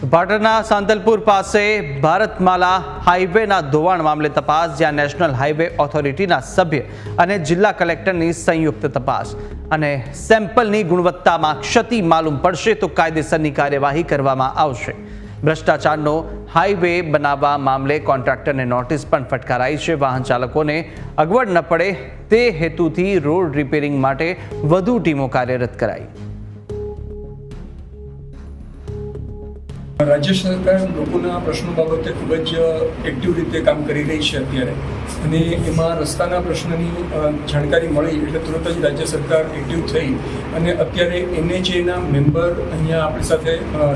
પાટણના સાંતલપુર પાસે ભારતમાલા હાઈવેના ધોવાણ મામલે તપાસ, જ્યાં નેશનલ હાઈવે ઓથોરિટીના સભ્ય અને જિલ્લા કલેક્ટરની સંયુક્ત તપાસ અને સેમ્પલની ગુણવત્તામાં ક્ષતિ માલુમ પડશે તો કાયદેસરની કાર્યવાહી કરવામાં આવશે। ભ્રષ્ટાચારનો હાઈવે બનાવવા મામલે કોન્ટ્રાક્ટરને નોટિસ પણ ફટકારાઈ છે। વાહન ચાલકોને અગવડ ન પડે તે હેતુથી રોડ રિપેરિંગ માટે વધુ ટીમો કાર્યરત કરાઈ। राज्य सरकार लोकोना प्रश्नों बाबते खूब ज एक्टिव रीते काम करी रही है अत्यारे अने एमां रस्ताना प्रश्ननी जाणकारी मळी एटले तुरंत ज राज्य सरकार एक्टिव थई अने अत्यारे NHA ना मेम्बर अहींया आपणी साथे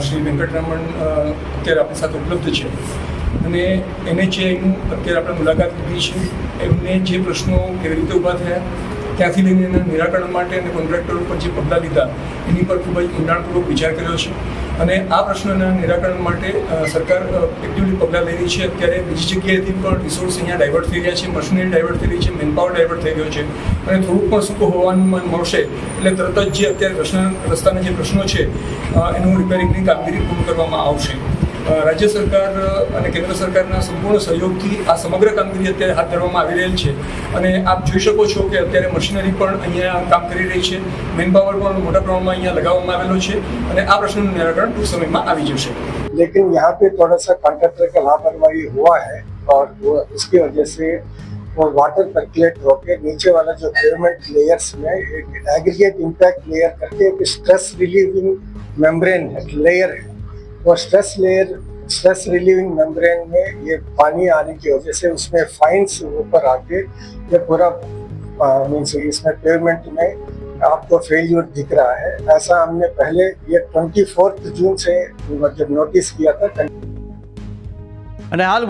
श्री वेंकटरमण अत्यारे आपणी साथे उपलब्ध छे अने NHA નું અત્યારે આપણે મુલાકાત લીધી છે। એમને જે પ્રશ્નો કેવી રીતે ઊભા થયા ત્યાંથી લઈને એના નિરાકરણ માટે અને કોન્ટ્રાક્ટર ઉપર જે પગલાં લીધા એની પર ખૂબ જ ઊંડાણપૂર્વક વિચાર કર્યો છે અને આ પ્રશ્નના નિરાકરણ માટે સરકાર એક્ટિવલી પગલાં લઈ રહી છે। અત્યારે બીજી જગ્યાએથી પણ રિસોર્સ અહીંયા ડાયવર્ટ થઈ રહ્યા છે, મશીનરી ડાયવર્ટ થઈ રહી છે, મેનપાવર ડાયવર્ટ થઈ ગયો છે અને થોડુંક પણ સૂકું હોવાનું મળશે એટલે તરત જ જે અત્યારે રસ્તાના જે પ્રશ્નો છે એનું રિપેરિંગની કામગીરી પૂર્ણ કરવામાં આવશે। राज्य सरकार અને કેન્દ્ર સરકારના સંપૂર્ણ સહયોગથી આ સમગ્ર કામગીરી અત્યારે હાથ ધરવામાં આવી રહેલ છે અને આપ જોઈ શકો છો કે અત્યારે મશીનરી પણ અહીંયા કામ કરી રહી છે, મેનપાવર પણ મોટા પ્રમાણમાં અહીંયા लगावવામાં આવેલો છે અને આ પ્રશ્નનું નિરાકરણ ટૂંક સમયમાં આવી જશે। लेकिन यहाँ पे थोड़ा सा कॉन्ट्रैक्टर का लापरवाही हुआ है और वो इसकी वजह से वो वाटर सर्कुलेट होकर नीचे वाला जो पेवमेंट लेयर्स में एक एग्रीगेट इम्पैक्ट लेयर करके एक स्ट्रेस रिलीविंग मेम्ब्रेन लेयर है। वो स्ट्रेस रिलीविंग मेम्ब्रेन में ये पानी आने की वजह से उसमें फाइन्स ऊपर आके ये पूरा मीन्स इसमें पेवमेंट में आपको फेल्यूर दिख रहा है। ऐसा हमने पहले ये 24 जून से मतलब नोटिस किया था। અને હાલ